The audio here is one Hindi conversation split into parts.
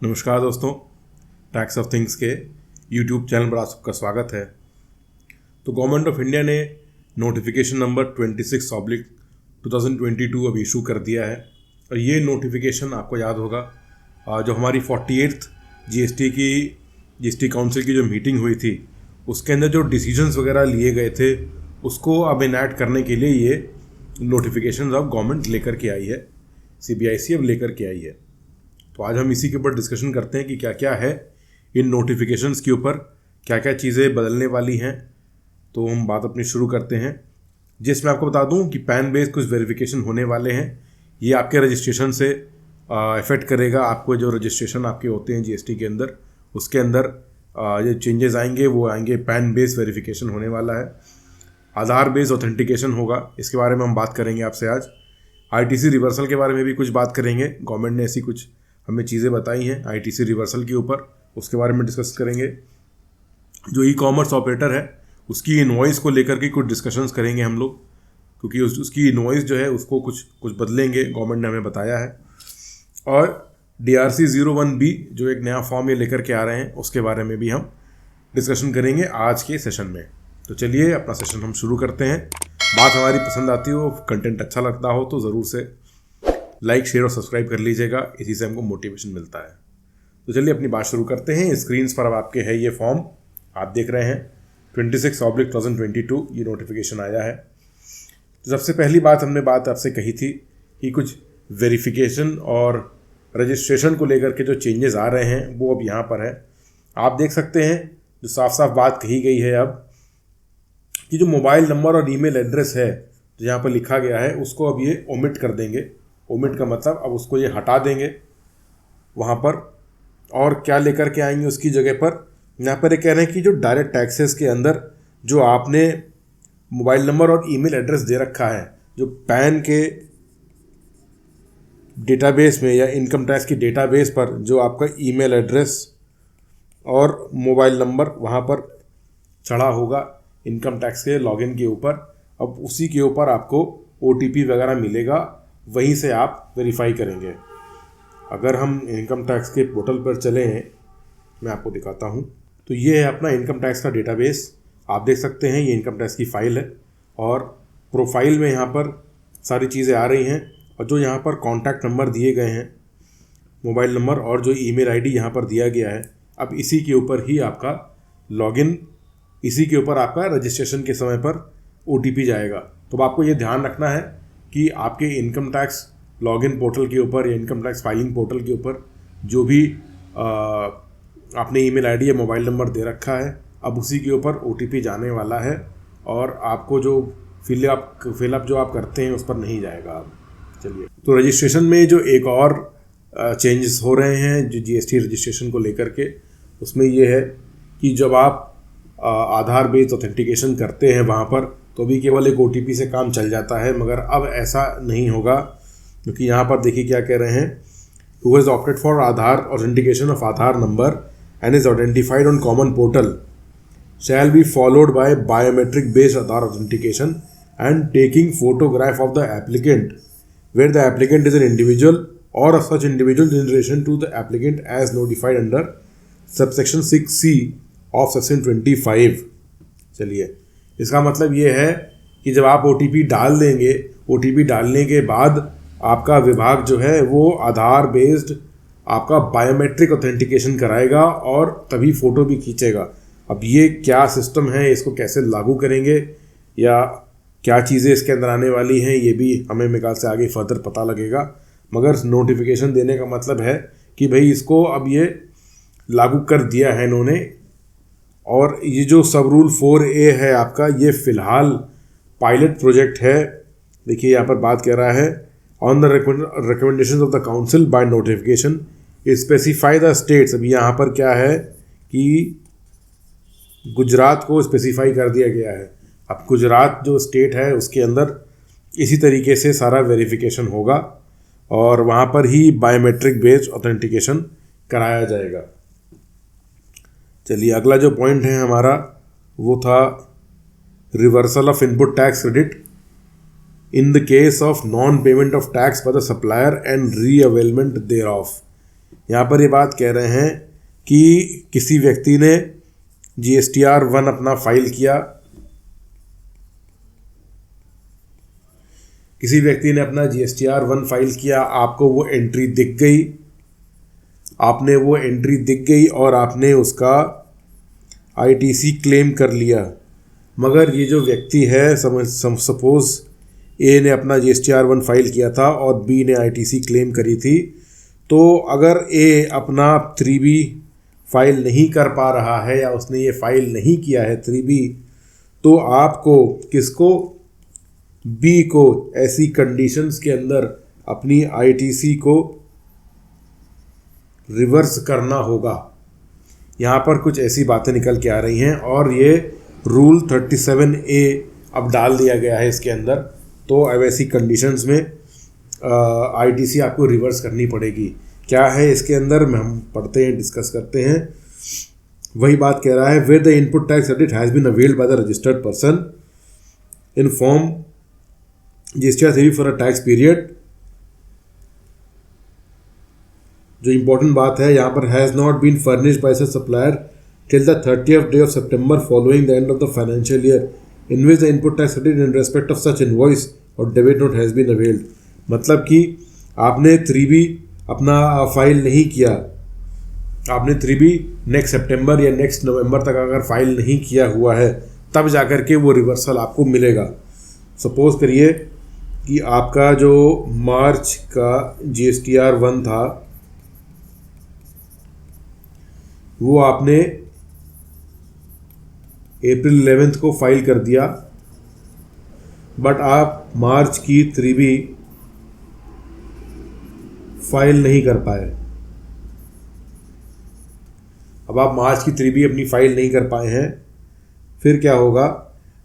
नमस्कार दोस्तों, टैक्स ऑफ थिंग्स के यूट्यूब चैनल पर आप सबका स्वागत है। तो गवर्नमेंट ऑफ इंडिया ने नोटिफिकेशन नंबर 26/2022 अब इशू कर दिया है। और ये नोटिफिकेशन आपको याद होगा, जो हमारी 48th जीएसटी काउंसिल की जो मीटिंग हुई थी उसके अंदर जो डिसीजंस वगैरह लिए गए थे उसको अब इनैक्ट करने के लिए ये नोटिफिकेशन अब गवर्नमेंट लेकर के आई है, CBIC अब लेकर के आई है। तो आज हम इसी के ऊपर डिस्कशन करते हैं कि क्या क्या है इन नोटिफिकेशंस के ऊपर, क्या क्या चीज़ें बदलने वाली हैं। तो हम बात अपनी शुरू करते हैं, जिसमें आपको बता दूं कि पैन बेस्ड कुछ वेरिफिकेशन होने वाले हैं। ये आपके रजिस्ट्रेशन से इफ़ेक्ट करेगा। आपको जो रजिस्ट्रेशन आपके होते हैं जीएसटी के अंदर, उसके अंदर जो चेंजेस आएंगे वो आएंगे। पैन बेस्ड वेरिफिकेशन होने वाला है, आधार बेस्ड ऑथेंटिकेशन होगा, इसके बारे में हम बात करेंगे आपसे आज। ITC रिवर्सल के बारे में भी कुछ बात करेंगे। गवर्नमेंट ने ऐसी कुछ हमें चीज़ें बताई हैं ITC रिवर्सल के ऊपर, उसके बारे में डिस्कस करेंगे। जो ई-कॉमर्स ऑपरेटर है उसकी इनवॉइस को लेकर के कुछ डिस्कशंस करेंगे हम लोग, क्योंकि उसकी इनवॉइस जो है उसको कुछ बदलेंगे, गवर्नमेंट ने हमें बताया है। और DRC 01B जो एक नया फॉर्म ये लेकर के आ रहे हैं, उसके बारे में भी हम डिस्कशन करेंगे आज के सेशन में। तो चलिए अपना सेशन हम शुरू करते हैं। बात हमारी पसंद आती हो, कंटेंट अच्छा लगता हो तो ज़रूर से लाइक, शेयर और सब्सक्राइब कर लीजिएगा, इसी से हमको मोटिवेशन मिलता है। तो चलिए अपनी बात शुरू करते हैं। स्क्रीन्स पर अब आपके है ये फॉर्म, आप देख रहे हैं 26/2022 ये नोटिफिकेशन आया है। तो सबसे पहली हमने बात आपसे कही थी कि कुछ वेरिफिकेशन और रजिस्ट्रेशन को लेकर के जो चेंजेस आ रहे हैं वो अब यहाँ पर है। आप देख सकते हैं जो साफ साफ बात कही गई है अब, कि जो मोबाइल नंबर और ईमेल एड्रेस है जो यहाँ पर लिखा गया है उसको अब ये ओमिट कर देंगे। ओमिट का मतलब अब उसको ये हटा देंगे वहाँ पर, और क्या लेकर के आएंगे उसकी जगह पर। यहाँ पर ये कह रहे हैं कि जो डायरेक्ट टैक्सेस के अंदर जो आपने मोबाइल नंबर और ईमेल एड्रेस दे रखा है, जो पैन के डेटाबेस में या इनकम टैक्स की डेटाबेस पर जो आपका ईमेल एड्रेस और मोबाइल नंबर वहाँ पर चढ़ा होगा इनकम टैक्स के लॉगिन के ऊपर, अब उसी के ऊपर आपको OTP वगैरह मिलेगा, वहीं से आप वेरीफाई करेंगे। अगर हम इनकम टैक्स के पोर्टल पर चले हैं, मैं आपको दिखाता हूँ, तो ये है अपना इनकम टैक्स का डेटाबेस। आप देख सकते हैं ये इनकम टैक्स की फ़ाइल है, और प्रोफाइल में यहाँ पर सारी चीज़ें आ रही हैं। और जो यहाँ पर कॉन्टैक्ट नंबर दिए गए हैं, मोबाइल नंबर और जो ईमेल ID यहाँ पर दिया गया है, अब इसी के ऊपर ही आपका लॉगिन, इसी के ऊपर आपका रजिस्ट्रेशन के समय पर OTP जाएगा। तो अब आपको ये ध्यान रखना है कि आपके इनकम टैक्स लॉगिन पोर्टल के ऊपर या इनकम टैक्स फाइलिंग पोर्टल के ऊपर जो भी आपने ईमेल ID या मोबाइल नंबर दे रखा है, अब उसी के ऊपर OTP जाने वाला है, और आपको जो फिलअप जो आप करते हैं उस पर नहीं जाएगा। अब चलिए, तो रजिस्ट्रेशन में जो एक और चेंजेस हो रहे हैं जो GST रजिस्ट्रेशन को लेकर के, उसमें ये है कि जब आप आधार बेस्ड ऑथेंटिकेशन करते हैं वहाँ पर, तो भी केवल एक OTP से काम चल जाता है, मगर अब ऐसा नहीं होगा। क्योंकि यहाँ पर देखिए क्या कह रहे हैं, who has opted for Aadhaar authentication of Aadhaar number and is identified on common portal shall be followed by biometric based Aadhaar authentication and taking photograph of the applicant where the applicant is an individual और of such individual in relation to the applicant as notified under subsection 6C of section 25। चलिए, इसका मतलब ये है कि जब आप OTP डाल देंगे, OTP डालने के बाद आपका विभाग जो है वो आधार बेस्ड आपका बायोमेट्रिक ऑथेंटिकेशन कराएगा और तभी फ़ोटो भी खींचेगा। अब ये क्या सिस्टम है, इसको कैसे लागू करेंगे या क्या चीज़ें इसके अंदर आने वाली हैं, ये भी हमें मेरे ख्याल से आगे फर्दर पता लगेगा। मगर नोटिफिकेशन देने का मतलब है कि भाई इसको अब ये लागू कर दिया है इन्होंने। और ये जो सब रूल 4A है आपका, ये फ़िलहाल पायलट प्रोजेक्ट है। देखिए यहाँ पर बात कर रहा है, on the recommendation of the council by notification specify the states. अभी यहाँ पर क्या है कि गुजरात को स्पेसिफाई कर दिया गया है। अब गुजरात जो स्टेट है उसके अंदर इसी तरीके से सारा वेरिफिकेशन होगा, और वहाँ पर ही बायोमेट्रिक बेस्ड ऑथेंटिकेशन कराया जाएगा। चलिए, अगला जो पॉइंट है हमारा वो था reversal of input tax credit in the case of non-payment of tax by the supplier and re-availment thereof। यहाँ पर ये बात कह रहे हैं कि किसी व्यक्ति ने GSTR 1 अपना फाइल किया, किसी व्यक्ति ने अपना GSTR 1 फाइल किया, आपको वो एंट्री दिख गई, आपने वो एंट्री दिख गई और आपने उसका ITC क्लेम कर लिया। मगर ये जो व्यक्ति है, सपोज A ने अपना GSTR 1 फाइल किया था और B ने ITC क्लेम करी थी, तो अगर A अपना 3B फाइल नहीं कर पा रहा है या उसने ये फाइल नहीं किया है 3B, तो आपको किसको, B को ऐसी कंडीशंस के अंदर अपनी ITC को रिवर्स करना होगा। यहाँ पर कुछ ऐसी बातें निकल के आ रही हैं और ये रूल 37A अब डाल दिया गया है इसके अंदर। तो अब ऐसी कंडीशंस में ITC आपको रिवर्स करनी पड़ेगी। क्या है इसके अंदर में हम पढ़ते हैं, डिस्कस करते हैं। वही बात कह रहा है, where the input tax credit has been availed by the registered person in form GSTR 3 for a tax period. जो इम्पोर्टेंट बात है यहाँ पर, has not been furnished by such supplier till the 30th day of September following the end of the financial year in which the input tax credit in respect of such invoice or debit note has been availed। मतलब कि आपने 3B अपना फाइल नहीं किया, आपने 3B नेक्स्ट सितंबर या नेक्स्ट नवंबर तक अगर फाइल नहीं किया हुआ है, तब जाकर के वो रिवर्सल आपको मिलेगा। सपोज करिए कि आपका जो मार्च का GSTR 1 था वो आपने अप्रैल 11 को फाइल कर दिया, बट आप मार्च की 3B फाइल नहीं कर पाए। अब आप मार्च की 3B अपनी फाइल नहीं कर पाए हैं, फिर क्या होगा,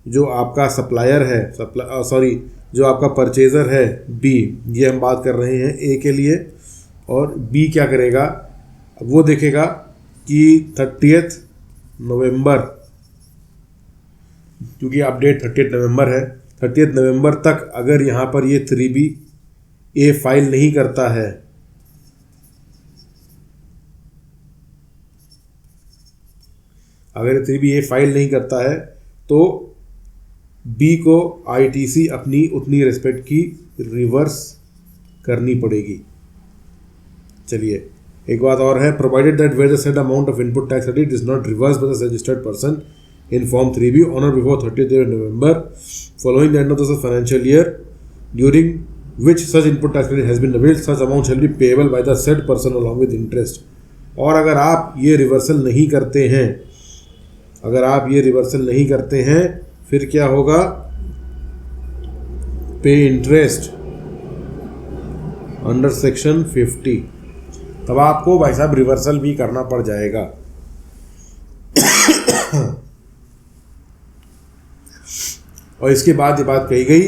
जो आपका सप्लायर है, जो आपका परचेज़र है B, ये हम बात कर रहे हैं A के लिए, और B क्या करेगा, वो देखेगा कि 30th नवंबर, क्योंकि अपडेट 30th नवंबर है, 30th नवंबर तक अगर यहाँ पर ये 3B A फाइल नहीं करता है, अगर 3B A फाइल नहीं करता है तो B को ITC अपनी उतनी रिस्पेक्ट की रिवर्स करनी पड़ेगी। चलिए एक बात और है, provided that where the said amount of input tax credit is not reverse by the registered person in form 3B on or before 30th day of November following the end of the financial year during which such input tax credit has been availed, such amount shall be payable by the said person along with interest। और अगर आप ये रिवर्सल नहीं करते हैं, अगर आप ये रिवर्सल नहीं करते हैं, फिर क्या होगा, पे इंटरेस्ट अंडर सेक्शन 50, तब आपको भाई साहब रिवर्सल भी करना पड़ जाएगा। और इसके बाद ये बात कही गई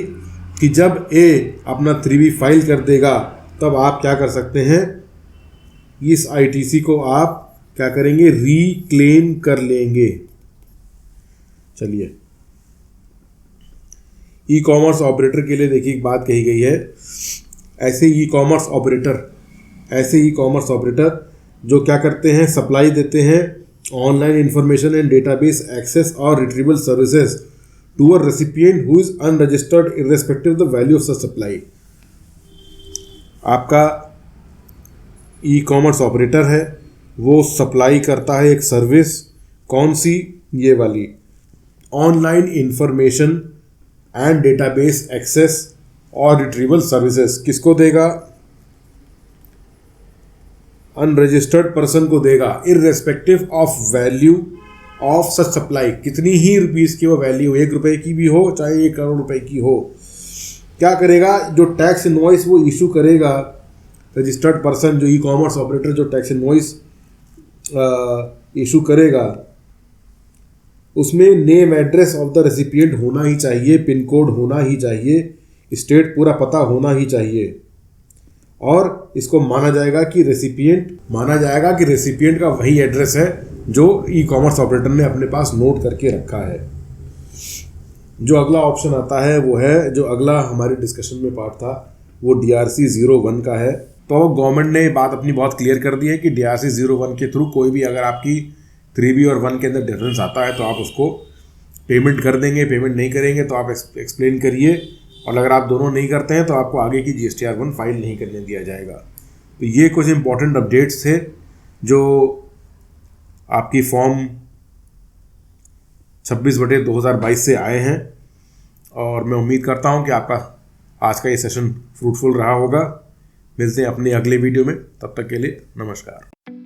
कि जब A अपना 3B फाइल कर देगा, तब आप क्या कर सकते हैं, इस ITC को आप क्या करेंगे, रीक्लेम कर लेंगे। चलिए ई कॉमर्स ऑपरेटर के लिए देखिए एक बात कही गई है, ऐसे ई कॉमर्स ऑपरेटर जो क्या करते हैं, सप्लाई देते हैं online information and database access और retrieval services to a recipient who is unregistered irrespective of the value of such supply। आपका ई कॉमर्स ऑपरेटर है, वो सप्लाई करता है एक सर्विस, कौन सी, ये वाली online information and database access और रिट्रीवल सर्विसेज। किसको देगा, अनरजिस्टर्ड पर्सन को देगा, irrespective of value of such supply. कितनी ही रुपीज़ की वो वैल्यू, 1 रुपये की भी हो चाहे 1 करोड़ रुपए की हो, क्या करेगा, जो टैक्स इनवॉइस वो इशू करेगा रजिस्टर्ड पर्सन, जो ई कॉमर्स ऑपरेटर जो टैक्स इनवॉइस इशू करेगा, उसमें name address of the recipient होना ही चाहिए, पिन कोड होना ही चाहिए, स्टेट पूरा पता होना ही चाहिए, और इसको माना जाएगा कि रेसिपिएंट का वही एड्रेस है जो ई कॉमर्स ऑपरेटर ने अपने पास नोट करके रखा है। जो अगला ऑप्शन आता है वो है, जो अगला हमारे डिस्कशन में पार्ट था वो DRC 01 का है। तो गवर्नमेंट ने बात अपनी बहुत क्लियर कर दी है कि DRC 01 के थ्रू कोई भी अगर आपकी 3B और 1 के अंदर डिफरेंस आता है तो आप उसको पेमेंट कर देंगे। पेमेंट नहीं करेंगे तो आप एक्सप्लेन करिए, और अगर आप दोनों नहीं करते हैं तो आपको आगे की GSTR 1 फाइल नहीं करने दिया जाएगा। तो ये कुछ इंपॉर्टेंट अपडेट्स थे जो आपकी फॉर्म 26/2022 से आए हैं, और मैं उम्मीद करता हूँ कि आपका आज का ये सेशन फ्रूटफुल रहा होगा। मिलते हैं अपने अगले वीडियो में, तब तक के लिए नमस्कार।